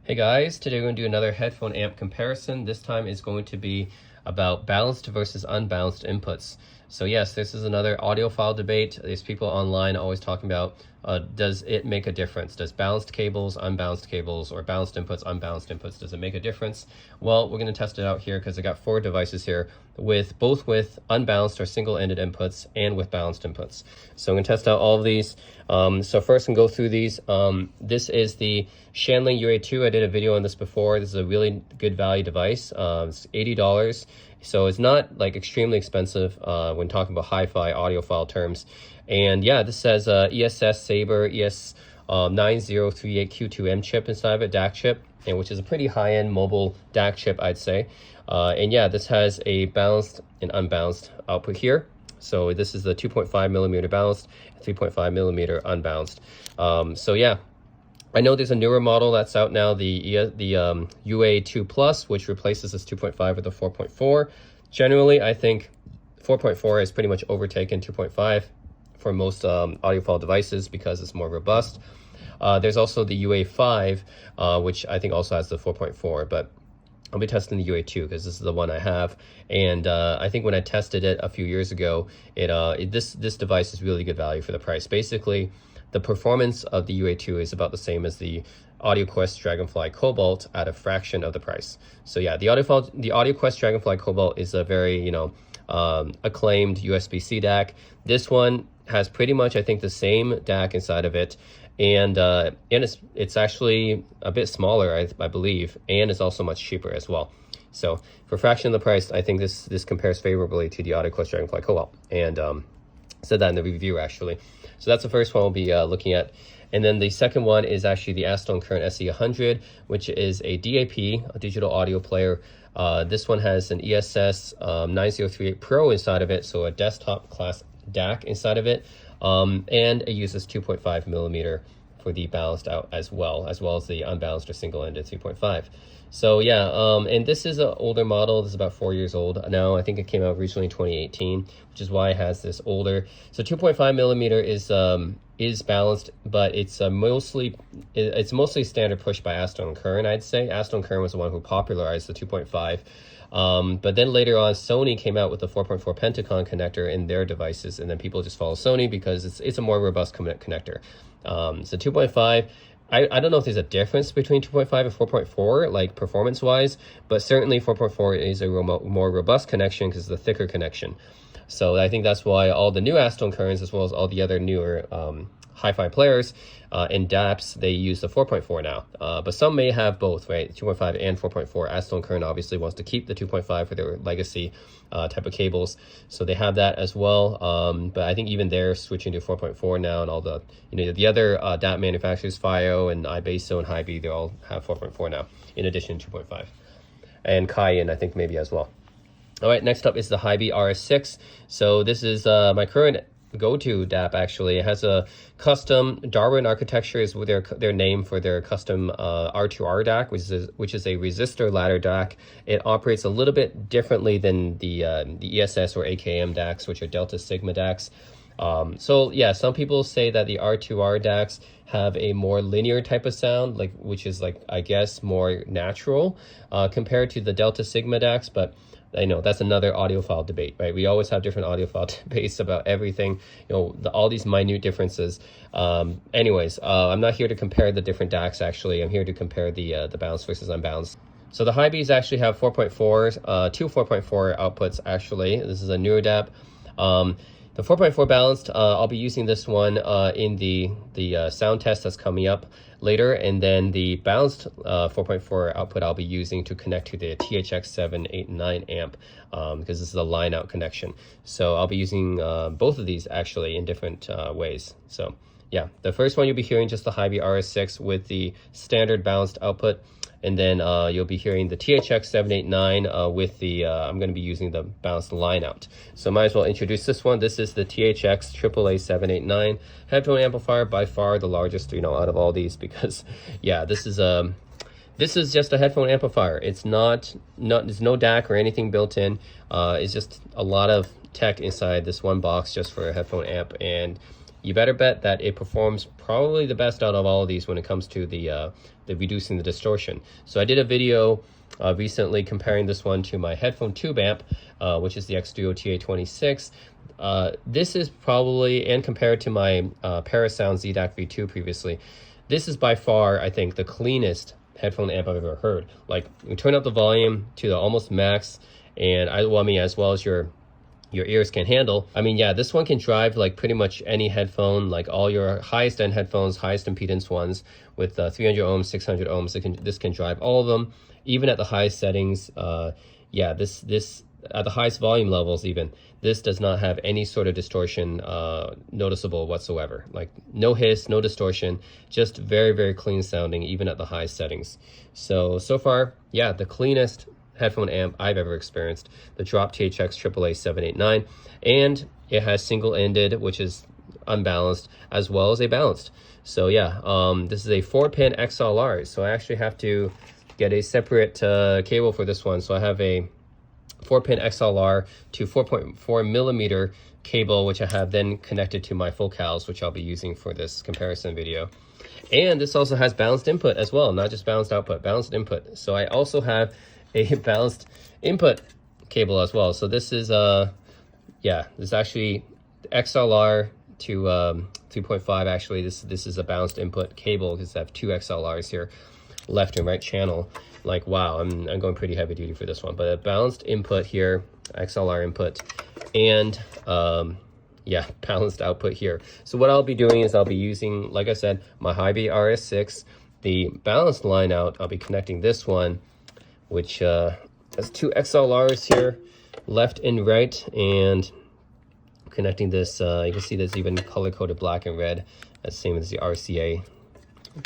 Hey guys, today we're going to do another headphone amp comparison. This time is going to be about balanced versus unbalanced inputs. So yes, this is another audiophile debate. There's people online always talking about does it make a difference? Does balanced cables, unbalanced cables, or balanced inputs, unbalanced inputs, does it make a difference? Well, we're going to test it out here because I got 4 devices here with both with unbalanced or single-ended inputs and with balanced inputs. So I'm going to test out all of these. So first I'm going to go through these. This is the Shanling UA2. I did a video on this before. This is a really good value device. It's $80. So it's not like extremely expensive when talking about hi-fi audiophile terms. And yeah, this says ESS Saber ES 9038Q2M chip inside of it, DAC chip, and which is a pretty high-end mobile DAC chip, I'd say. And yeah, this has a balanced and unbalanced output here. So this is the 2.5 millimeter balanced, 3.5 millimeter unbalanced. So yeah, I know there's a newer model that's out now, the UA2 Plus, which replaces this 2.5 with a 4.4. Generally, I think 4.4 has pretty much overtaken 2.5 for most audiophile devices because it's more robust. There's also the UA5, which I think also has the 4.4, but I'll be testing the UA2 because this is the one I have. And I think when I tested it a few years ago, this device is really good value for the price. Basically, the performance of the UA2 is about the same as the AudioQuest Dragonfly Cobalt at a fraction of the price. So yeah, the AudioQuest Dragonfly Cobalt is a very, acclaimed USB-C DAC. This one has pretty much, I think, the same DAC inside of it. And it's actually a bit smaller, I believe, and it's also much cheaper as well. So for a fraction of the price, I think this compares favorably to the AudioQuest Dragonfly Cobalt. And said that in the review, actually. So that's the first one we'll be looking at. And then the second one is actually the Astone Current SE100, which is a DAP, a digital audio player. This one has an ESS 9038 Pro inside of it, so a desktop class DAC inside of it. And it uses 2.5 millimeter for the balanced out as well as the unbalanced or single-ended 3.5. So yeah, and this is an older model. This is about 4 years old now. I think it came out recently in 2018, which is why it has this older. So 2.5 millimeter is balanced, but it's mostly standard push by Astone Current, I'd say. Astone Current was the one who popularized the 2.5. But then later on, Sony came out with the 4.4 Pentacon connector in their devices, and then people just follow Sony because it's a more robust connector. So 2.5, I don't know if there's a difference between 2.5 and 4.4, like performance-wise, but certainly 4.4 is a more robust connection because it's a thicker connection. So I think that's why all the new Astone Currents, as well as all the other newer hi-fi players and DAPs, they use the 4.4 now. But some may have both, right? 2.5 and 4.4. Astone Current obviously wants to keep the 2.5 for their legacy type of cables, so they have that as well. But I think even they're switching to 4.4 now, and all the the other DAP manufacturers, FiO and iBasso and Hy-B, they all have 4.4 now, in addition to 2.5, and Cayenne I think maybe as well. All right, next up is the Hy-B RS6. So this is my current go-to DAP, actually. It has a custom Darwin architecture is with their name for their custom R2R DAC, which is a resistor ladder DAC. It operates a little bit differently than the ESS or AKM DACs, which are Delta Sigma DACs. So yeah, some people say that the R2R DACs have a more linear type of sound, which is I guess more natural compared to the Delta Sigma DACs, but I know that's another audiophile debate, right? We always have different audiophile debates about everything, all these minute differences. Anyways, I'm not here to compare the different DACs, actually. I'm here to compare the balanced versus unbalanced. So the Hy-Bs actually have 4.4, two 4.4 outputs, actually. This is a newer DAP. The 4.4 balanced, I'll be using this one in the sound test that's coming up later, and then the balanced 4.4 output I'll be using to connect to the THX 789 amp because this is a line out connection. So I'll be using both of these actually in different ways. So yeah, the first one you'll be hearing just the Hy-B RS6 with the standard balanced output. And then you'll be hearing the THX 789 with the, I'm going to be using the balanced line out. So might as well introduce this one. This is the THX AAA 789 headphone amplifier, by far the largest, out of all these, because yeah, this is just a headphone amplifier. There's no DAC or anything built in. It's just a lot of tech inside this one box just for a headphone amp. And you better bet that it performs probably the best out of all of these when it comes to the reducing the distortion. So I did a video recently comparing this one to my headphone tube amp, which is the X-Duo TA26. This is probably, and compared to my Parasound ZDAC V2 previously, this is by far, I think, the cleanest headphone amp I've ever heard. Like, you turn up the volume to the almost max, and as well as your ears can handle. I mean, yeah, this one can drive like pretty much any headphone, like all your highest end headphones, highest impedance ones with 300 ohms, 600 ohms. This can drive all of them, even at the highest settings. Yeah, this at the highest volume levels even, this does not have any sort of distortion noticeable whatsoever. Like no hiss, no distortion, just very, very clean sounding even at the highest settings. So far, yeah, the cleanest headphone amp I've ever experienced, the Drop THX AAA 789, and it has single-ended, which is unbalanced, as well as a balanced. So yeah, this is a 4-pin XLR, so I actually have to get a separate cable for this one. So I have a 4-pin XLR to 4.4 millimeter cable, which I have then connected to my focals, which I'll be using for this comparison video. And this also has balanced input as well, not just balanced output, balanced input. So I also have a balanced input cable as well. So this is yeah, this is actually XLR to 3.5. Actually, this is a balanced input cable because I have two XLRs here, left and right channel. Like, wow, I'm going pretty heavy duty for this one, but a balanced input here, XLR input, and yeah, balanced output here. So what I'll be doing is I'll be using, like I said, my Hy-B RS6, the balanced line out. I'll be connecting this one, which has two XLRs here, left and right, and connecting this. You can see there's even color-coded black and red, as same as the RCA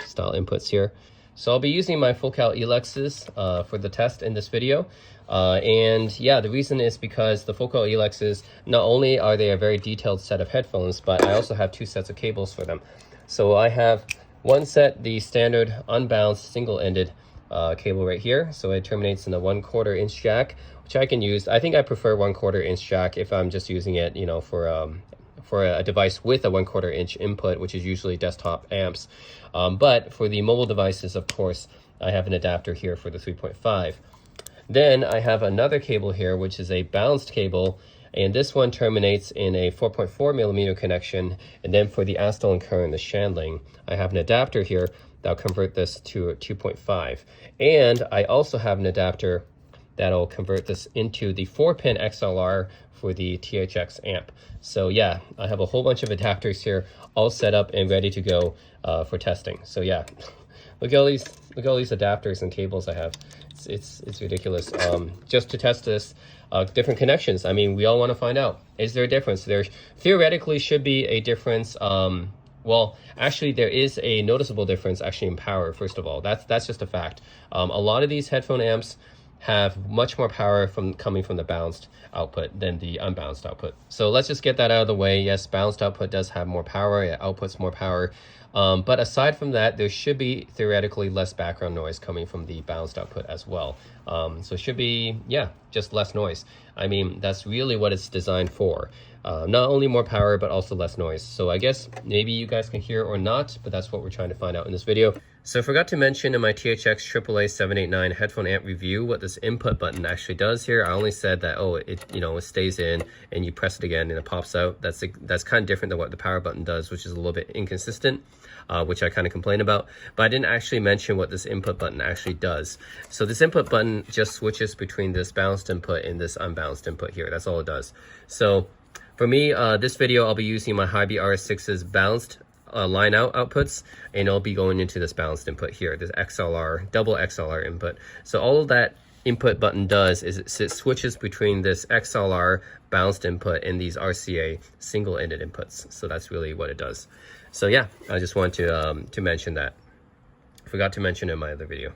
style inputs here. So I'll be using my Focal Elexes for the test in this video. And yeah, the reason is because the Focal Elexes, not only are they a very detailed set of headphones, but I also have two sets of cables for them. So I have one set, the standard unbalanced single-ended cable right here. So it terminates in a 1/4 inch jack, which I can use. I think I prefer 1/4 inch jack if I'm just using it, you know, for a device with a 1/4 inch input, which is usually desktop amps. But for the mobile devices, of course, I have an adapter here for the 3.5. Then I have another cable here, which is a balanced cable, and this one terminates in a 4.4 millimeter connection. And then for the Astel and Current, the Shandling, I have an adapter here that'll convert this to a 2.5. And I also have an adapter that'll convert this into the 4-pin XLR for the THX amp. So yeah, I have a whole bunch of adapters here all set up and ready to go for testing. So yeah, look at all these adapters and cables I have. It's ridiculous. Just to test this, different connections. I mean, we all want to find out, is there a difference? There theoretically should be a difference. Well, actually, there is a noticeable difference actually in power. First of all, that's just a fact. A lot of these headphone amps have much more power coming from the balanced output than the unbalanced output. So let's just get that out of the way. Yes, balanced output does have more power, it outputs more power. But aside from that, there should be theoretically less background noise coming from the balanced output as well. So it should be, yeah, just less noise. I mean, that's really what it's designed for. Not only more power, but also less noise. So I guess maybe you guys can hear or not, but that's what we're trying to find out in this video. So I forgot to mention in my THX AAA 789 headphone amp review what this input button actually does here. I only said that, oh, it stays in and you press it again and it pops out. That's kind of different than what the power button does, which is a little bit inconsistent, which I kind of complain about. But I didn't actually mention what this input button actually does. So this input button just switches between this balanced input and this unbalanced input here. That's all it does. So for me, this video, I'll be using my Hy-B RS6's balanced line out outputs, and I'll be going into this balanced input here, this XLR, double XLR input. So all of that input button does is it switches between this XLR balanced input and these RCA single-ended inputs. So that's really what it does. So yeah, I just want to mention that. I forgot to mention in my other video.